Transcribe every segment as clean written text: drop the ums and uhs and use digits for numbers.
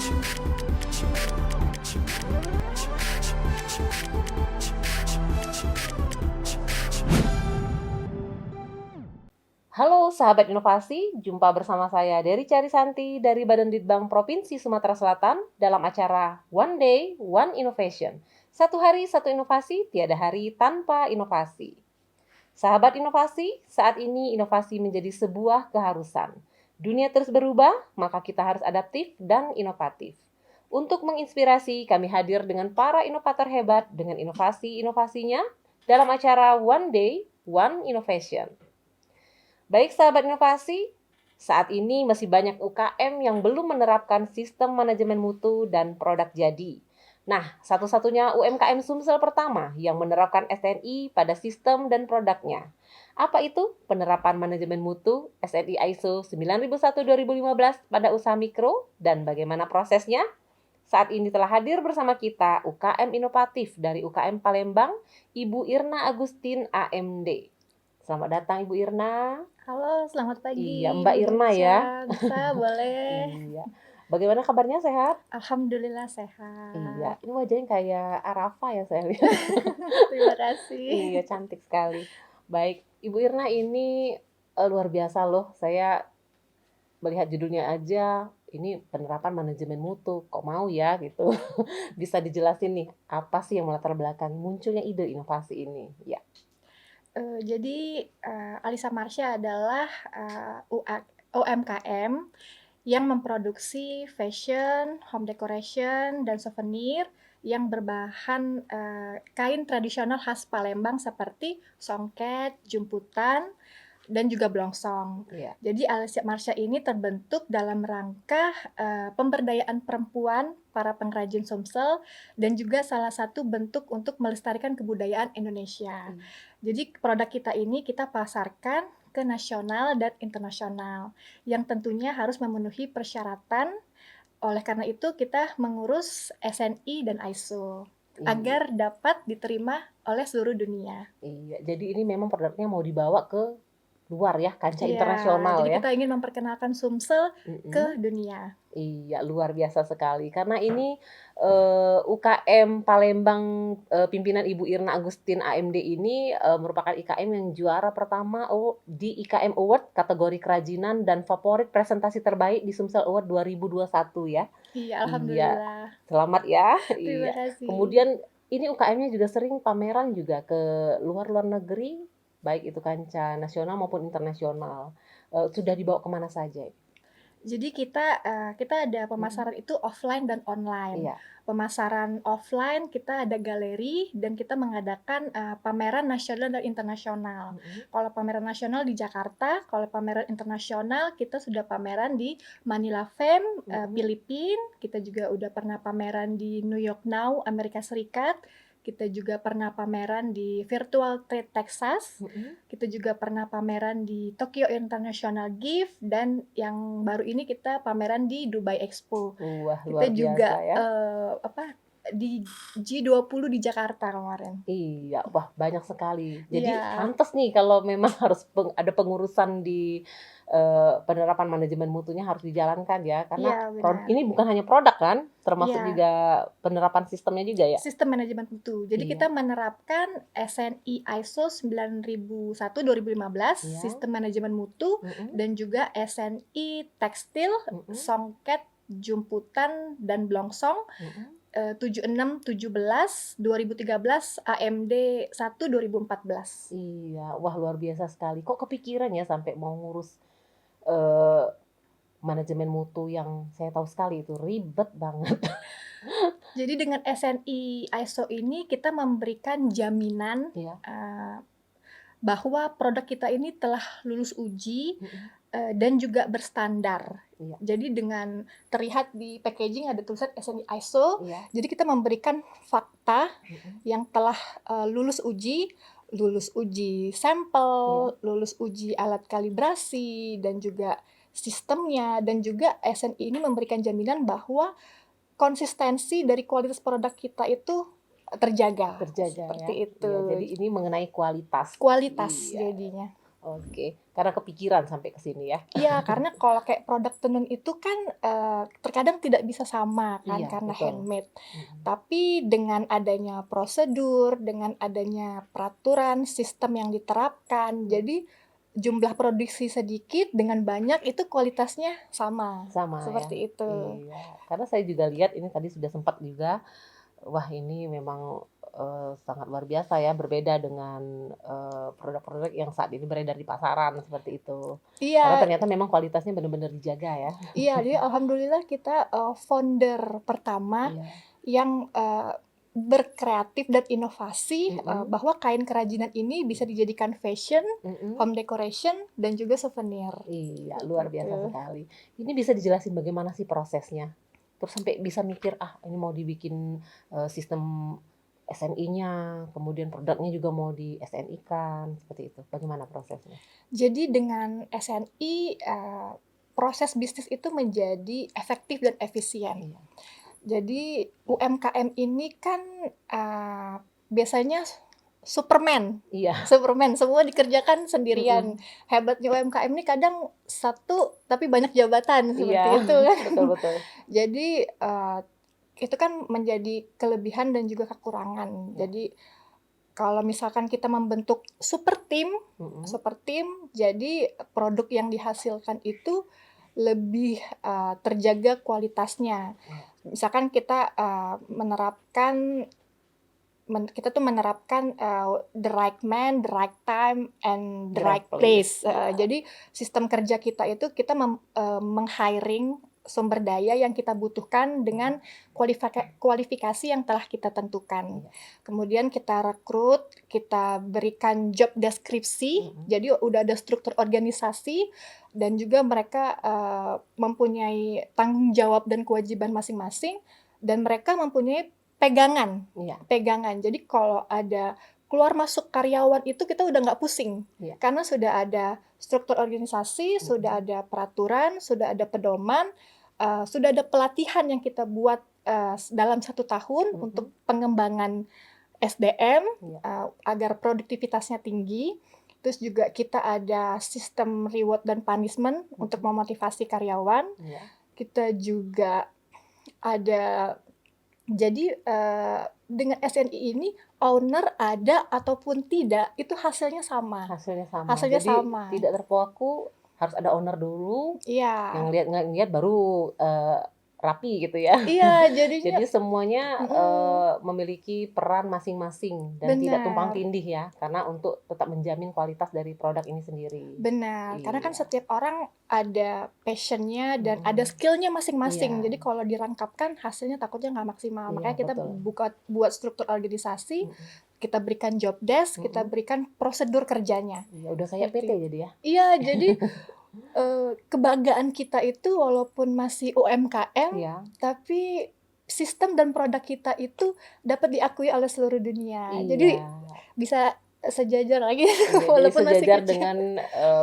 Halo sahabat inovasi, jumpa bersama saya Dery Carisanti dari Badan Litbang Provinsi Sumatera Selatan dalam acara One Day, One Innovation. Satu hari, satu inovasi, tiada hari tanpa inovasi. Sahabat inovasi, saat ini inovasi menjadi sebuah keharusan. Dunia terus berubah, maka kita harus adaptif dan inovatif. Untuk menginspirasi, kami hadir dengan para inovator hebat dengan inovasi-inovasinya dalam acara One Day, One Innovation. Baik sahabat inovasi, saat ini masih banyak UKM yang belum menerapkan sistem manajemen mutu dan produk jadi. Nah, satu-satunya UMKM Sumsel pertama yang menerapkan SNI pada sistem dan produknya. Apa itu penerapan manajemen mutu SNI ISO 9001-2015 pada usaha mikro dan bagaimana prosesnya? Saat ini telah hadir bersama kita UKM inovatif dari UKM Palembang, Ibu Irna Agustin AMD. Selamat datang Ibu Irna. Halo, selamat pagi. Iya, Mbak Irna ya. Bisa, boleh. Iya. Bagaimana kabarnya, sehat? Alhamdulillah sehat. Iya, ini wajahnya kayak Arafah ya saya lihat. Terima kasih. Iya, cantik sekali. Baik, Ibu Irna ini luar biasa loh. Saya melihat judulnya aja, ini penerapan manajemen mutu. Kok mau ya gitu. Bisa dijelasin nih, apa sih yang melatar belakang munculnya ide inovasi ini? Ya. Jadi Alisa Marsha adalah UMKM yang memproduksi fashion, home decoration, dan souvenir yang berbahan kain tradisional khas Palembang seperti songket, jumputan, dan juga blongsong. Iya. Jadi Alisa Marsha ini terbentuk dalam rangka pemberdayaan perempuan, para pengrajin Sumsel, dan juga salah satu bentuk untuk melestarikan kebudayaan Indonesia. Jadi produk kita ini kita pasarkan ke nasional dan internasional, yang tentunya harus memenuhi persyaratan. Oleh karena itu kita mengurus SNI dan ISO agar dapat diterima oleh seluruh dunia. Iya, jadi ini memang produknya mau dibawa ke luar ya, kancah internasional jadi ya. kita ingin memperkenalkan Sumsel ke dunia. Iya, luar biasa sekali. Karena ini UKM Palembang pimpinan Ibu Irna Agustin AMD ini merupakan IKM yang juara pertama di IKM Award kategori kerajinan dan favorit presentasi terbaik di Sumsel Award 2021 ya. Iya, alhamdulillah. Iya, selamat ya. Terima Iya. kasih. Kemudian ini UKM-nya juga sering pameran juga ke luar negeri, baik itu kancah nasional maupun internasional. Sudah dibawa kemana saja? Jadi kita ada pemasaran itu offline dan online. Iya. Pemasaran offline kita ada galeri dan kita mengadakan pameran nasional dan internasional. Kalau pameran nasional di Jakarta, kalau pameran internasional kita sudah pameran di Manila Fem, Filipina. Kita juga udah pernah pameran di New York Now, Amerika Serikat. Kita juga pernah pameran di Virtual Trade Texas. Kita juga pernah pameran di Tokyo International Gift, dan yang baru ini kita pameran di Dubai Expo. Wah, Kita luar juga biasa ya. di G20 di Jakarta kemarin. Iya, wah banyak sekali. Jadi Iya. pantas nih kalau memang harus ada pengurusan di penerapan manajemen mutunya harus dijalankan ya. Karena Iya, benar. ini bukan hanya produk kan, termasuk Iya. juga penerapan sistemnya juga ya. Sistem manajemen mutu. Jadi Iya. kita menerapkan SNI ISO 9001-2015, Iya. sistem manajemen mutu, dan juga SNI tekstil, songket, jumputan, dan blongsong 7617 2013 AMD 1 2014. Iya, wah luar biasa sekali. Kok kepikiran ya sampai mau ngurus manajemen mutu yang saya tahu sekali itu ribet banget. Jadi dengan SNI ISO ini kita memberikan jaminan bahwa produk kita ini telah lulus uji dan juga berstandar. Iya. Jadi dengan terlihat di packaging ada tulisan SNI ISO. Jadi kita memberikan fakta yang telah lulus uji sampel, lulus uji alat kalibrasi, dan juga sistemnya, dan juga SNI ini memberikan jaminan bahwa konsistensi dari kualitas produk kita itu terjaga. Seperti ya. itu. Iya, jadi ini mengenai kualitas. Kualitas jadinya. Oke, karena kepikiran sampai ke sini ya? Iya, karena kalau kayak produk tenun itu kan, terkadang tidak bisa sama kan Iya, karena betul. handmade. Mhm. Tapi dengan adanya prosedur, dengan adanya peraturan, sistem yang diterapkan, Iya. jadi jumlah produksi sedikit dengan banyak itu kualitasnya sama, Sama ya? seperti itu. Iya, karena saya juga lihat ini tadi sudah sempat juga, wah ini memang, sangat luar biasa ya, berbeda dengan, produk-produk yang saat ini beredar di pasaran, seperti itu. Karena Iya, ternyata memang kualitasnya benar-benar dijaga ya. iya, jadi alhamdulillah kita, founder pertama Iya. yang, berkreatif dan inovasi, Mhm. bahwa kain kerajinan ini bisa dijadikan fashion, Mhm. home decoration, dan juga souvenir, Iya, seperti luar biasa itu. sekali. Ini bisa dijelasin bagaimana sih prosesnya? Terus sampai bisa mikir, "Ah, ini mau dibikin, sistem SNI-nya, kemudian produknya juga mau di-SNI-kan," seperti itu. Bagaimana prosesnya? Jadi dengan SNI, proses bisnis itu menjadi efektif dan efisien. Iya. Jadi UMKM ini kan, biasanya Superman Iya. Superman, semua dikerjakan sendirian. Mhm. Hebatnya UMKM ini kadang satu tapi banyak jabatan, Iya, seperti itu kan. betul betul. Jadi, itu kan menjadi kelebihan dan juga kekurangan. Iya. Jadi kalau misalkan kita membentuk Mhm. super tim, jadi produk yang dihasilkan itu lebih, terjaga kualitasnya. Iya. Misalkan kita, kita tuh menerapkan, the right man, the right time, and the The right right place. place, Iya. jadi sistem kerja kita itu kita meng-hiring sumber daya yang kita butuhkan Mhm. dengan kualifikasi yang telah kita tentukan. Iya. Kemudian kita rekrut, kita berikan job deskripsi, Mhm. jadi udah ada struktur organisasi dan juga mereka, mempunyai tanggung jawab dan kewajiban masing-masing dan mereka mempunyai pegangan. Iya. Pegangan. Jadi kalau ada keluar masuk karyawan itu kita udah nggak pusing, Iya. karena sudah ada struktur organisasi, sudah Mhm. ada peraturan, sudah ada pedoman, sudah ada pelatihan yang kita buat, dalam 1 tahun Mhm. untuk pengembangan SDM, Iya. agar produktivitasnya tinggi. Terus juga kita ada sistem reward dan punishment untuk Mhm. memotivasi karyawan. Iya. Kita juga ada jadi, dengan SNI ini owner ada ataupun tidak, itu hasilnya sama Hasilnya sama. hasilnya Jadi sama. tidak terpaku, harus ada owner dulu, Iya, yang ngelihat baru, rapi gitu ya. iya, jadinya Jadi semuanya, mhm, memiliki peran masing-masing dan tidak tumpang benar. tindih ya, karena untuk tetap menjamin kualitas dari produk ini sendiri. Benar, karena kan Iya. setiap orang ada passion-nya dan ada Mhm. skill-nya masing-masing. Iya. Jadi kalau dirangkapkan hasilnya takutnya nggak maksimal. Iya, Makanya kita betul. buat struktur organisasi, Mhm. kita berikan job desk, kita Mhm. berikan prosedur kerjanya, Iya, udah kayak PT seperti itu. jadi ya? Iya, jadi, kebanggaan kita itu walaupun masih UMKM, Iya. tapi sistem dan produk kita itu dapat diakui oleh seluruh dunia. Iya. Jadi bisa sejajar lagi Iya, jadi walaupun masih sejajar kecil. dengan,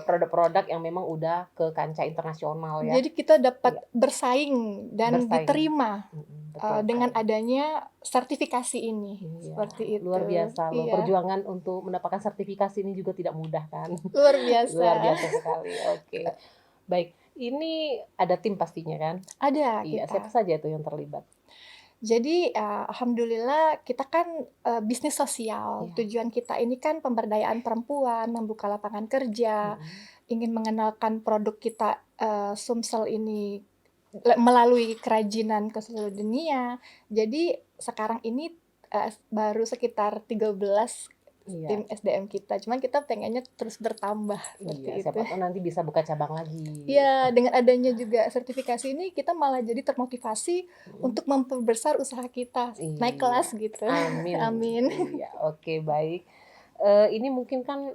produk-produk yang memang udah ke kancah internasional ya. Jadi kita dapat Iya, bersaing dan bersaing. diterima, Mhm, betul dengan sekali. adanya sertifikasi ini, Iya, seperti luar itu. biasa loh, Iya, perjuangan untuk mendapatkan sertifikasi ini juga tidak mudah kan. luar biasa. Luar biasa sekali, oke. Baik, ini ada tim pastinya kan? Ada Iya, siapa kita. saja tuh yang terlibat? Jadi, alhamdulillah kita kan, bisnis sosial. Iya. Tujuan kita ini kan pemberdayaan perempuan, membuka lapangan kerja, Mhm. ingin mengenalkan produk kita, Sumsel ini melalui kerajinan ke seluruh dunia. Jadi sekarang ini, baru sekitar 13 tim Iya. SDM kita, cuman kita pengennya terus bertambah, Iya, seperti itu. siapa tahu nanti bisa buka cabang lagi. Iya, dengan adanya juga sertifikasi ini, kita malah jadi termotivasi Mhm. untuk memperbesar usaha kita, naik Iya, kelas gitu. amin. Amin. Iya, oke baik. Ini mungkin kan,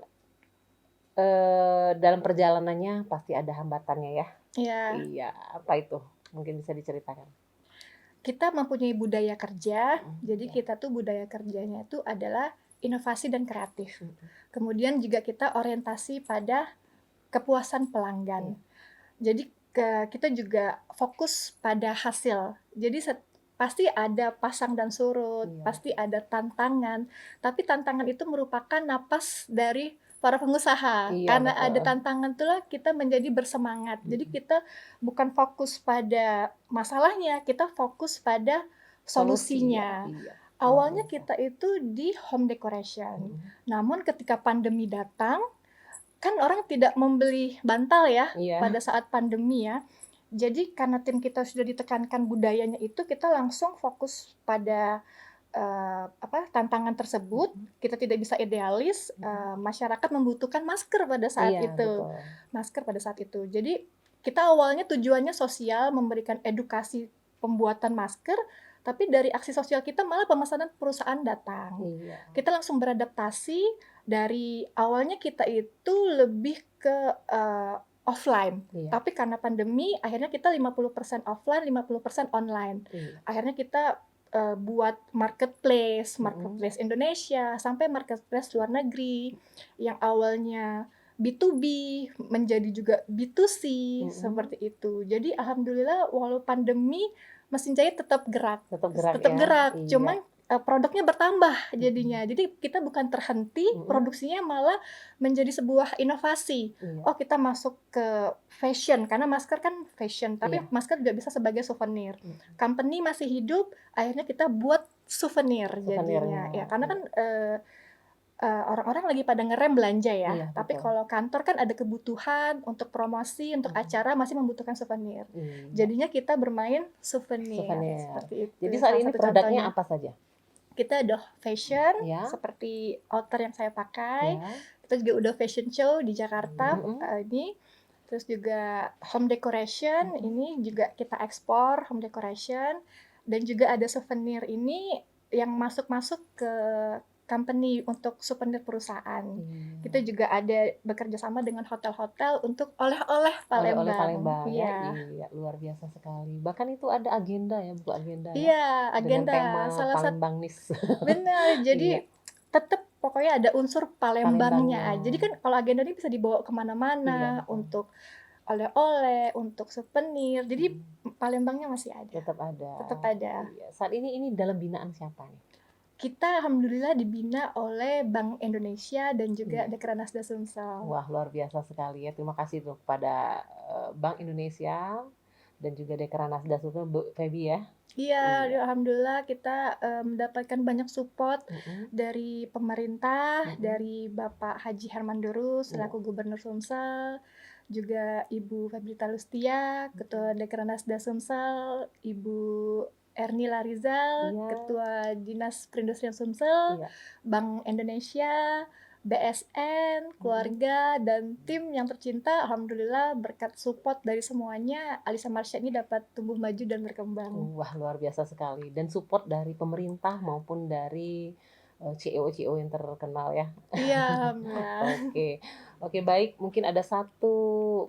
dalam perjalanannya pasti ada hambatannya ya? Iya, Iya, apa itu? Mungkin bisa diceritakan? kita mempunyai budaya kerja, Mhm. jadi Iya. kita tuh budaya kerjanya itu adalah inovasi dan kreatif. Mhm. Kemudian juga kita orientasi pada kepuasan Iya. pelanggan. Jadi kita juga fokus pada hasil. Jadi pasti ada pasang dan surut, Iya. pasti ada tantangan, tapi tantangan itu merupakan napas dari para pengusaha. Iya, Karena ada betul. tantangan itulah kita menjadi bersemangat. Jadi kita bukan fokus pada masalahnya, kita fokus pada Solusi ya, solusinya. iya. Luar Awalnya biasa. kita itu di home decoration. Mhm. Namun ketika pandemi datang, kan orang tidak membeli bantal ya pada Iya. saat pandemi ya. Jadi karena tim kita sudah ditekankan budayanya itu, kita langsung fokus pada tantangan tersebut. Mhm. Kita tidak bisa idealis, masyarakat membutuhkan masker pada saat Iya, itu. betul. Masker pada saat itu. Jadi kita awalnya tujuannya sosial, memberikan edukasi pembuatan masker, tapi dari aksi sosial kita malah pemesanan perusahaan datang. Iya. Kita langsung beradaptasi, dari awalnya kita itu lebih ke offline, Iya. tapi karena pandemi akhirnya kita 50% offline, 50% online. Iya. Akhirnya kita buat marketplace Indonesia sampai marketplace luar negeri, yang awalnya B2B menjadi juga B2C, seperti itu. Jadi alhamdulillah walau pandemi, mesin jahit tetap gerak, Tetap gerak ya. Iya. cuman produknya bertambah Mhm. jadinya. Jadi kita bukan terhenti, Mhm. produksinya malah menjadi sebuah inovasi. Iya. Oh, kita masuk ke fashion, karena masker kan fashion, tapi Iya. masker juga bisa sebagai souvenir. Mhm. Company masih hidup, akhirnya kita buat souvenir jadinya. Souvenirnya, Ya, karena iya. kan orang-orang lagi pada ngerem belanja ya. Iya, Tapi betul. kalau kantor kan ada kebutuhan untuk promosi, untuk acara masih membutuhkan souvenir. Iya. Jadinya kita bermain souvenir, Souvenir. seperti itu. Jadi saat Salah ini satu produknya contohnya. apa saja? Kita ada fashion, Ya. seperti outer yang saya pakai. Ya. Kita juga udah fashion show di Jakarta, Mhm. ini. Terus juga home decoration, ini juga kita ekspor home decoration. Dan juga ada souvenir ini yang masuk ke company untuk souvenir perusahaan. Iya. Kita juga ada bekerja sama dengan hotel-hotel untuk oleh-oleh Oleh-oleh Palembang. Palembang ya. Iya. Iya, luar biasa sekali. Bahkan itu ada agenda ya, buku agenda ya. Iya, Dengan agenda tema salah satu. Palembangnis. Benar, jadi Iya. tetap pokoknya ada unsur Palembangnya. Palembangnya. Jadi kan kalau agenda ini bisa dibawa Iya, kemana-mana, betul. untuk oleh-oleh, untuk souvenir. Jadi Palembangnya masih ada. Tetap ada. Tetap ada. Iya. Saat ini dalam binaan siapa nih? Kita alhamdulillah dibina oleh Bank Indonesia dan juga Iya. Dekranasda Sumsel. Wah, luar biasa sekali ya. Terima kasih tuh kepada Bank Indonesia dan juga Dekranasda Sumsel, Bu Feby ya. Iya, Iya. alhamdulillah kita mendapatkan banyak support Mhm. dari pemerintah, Mhm. dari Bapak Haji Herman Deru Iya. selaku Gubernur Sumsel, juga Ibu Febrita Lustia, Ketua Dekranasda Sumsel, Ibu Erni Larizal, Iya. Ketua Dinas Perindustrian Sumsel, Iya. Bank Indonesia, BSN, keluarga, dan tim yang tercinta. Alhamdulillah berkat support dari semuanya, Alisa Marsha ini dapat tumbuh maju dan berkembang. Wah, luar biasa sekali. Dan support dari pemerintah maupun dari CEO-CEO yang terkenal ya. Iya, alhamdulillah. Oke, baik. Mungkin ada satu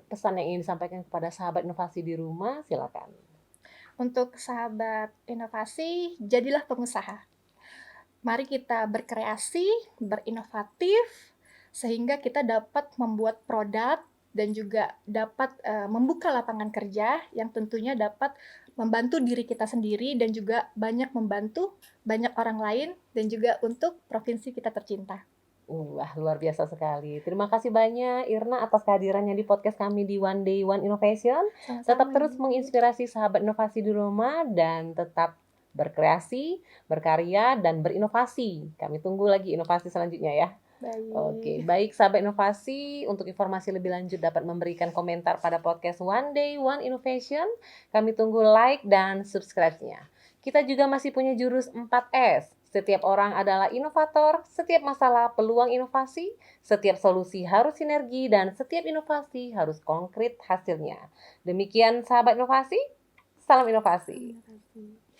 pesan yang ingin disampaikan kepada sahabat inovasi di rumah, silakan. Untuk sahabat inovasi, jadilah pengusaha. Mari kita berkreasi, berinovatif, sehingga kita dapat membuat produk dan juga dapat membuka lapangan kerja yang tentunya dapat membantu diri kita sendiri dan juga banyak membantu banyak orang lain dan juga untuk provinsi kita tercinta. Wah, luar biasa sekali. Terima kasih banyak Irna atas kehadirannya di podcast kami di One Day One Innovation. Sama-sama, Tetap terus Ibu. menginspirasi sahabat inovasi di rumah dan tetap berkreasi, berkarya, dan berinovasi. Kami tunggu lagi inovasi selanjutnya ya. Oke, Baik. baik sahabat inovasi, untuk informasi lebih lanjut dapat memberikan komentar pada podcast One Day One Innovation. Kami tunggu like dan subscribe-nya. Kita juga masih punya jurus 4S. Setiap orang adalah inovator, setiap masalah peluang inovasi, setiap solusi harus sinergi, dan setiap inovasi harus konkret hasilnya. Demikian sahabat inovasi, salam inovasi. Terima kasih.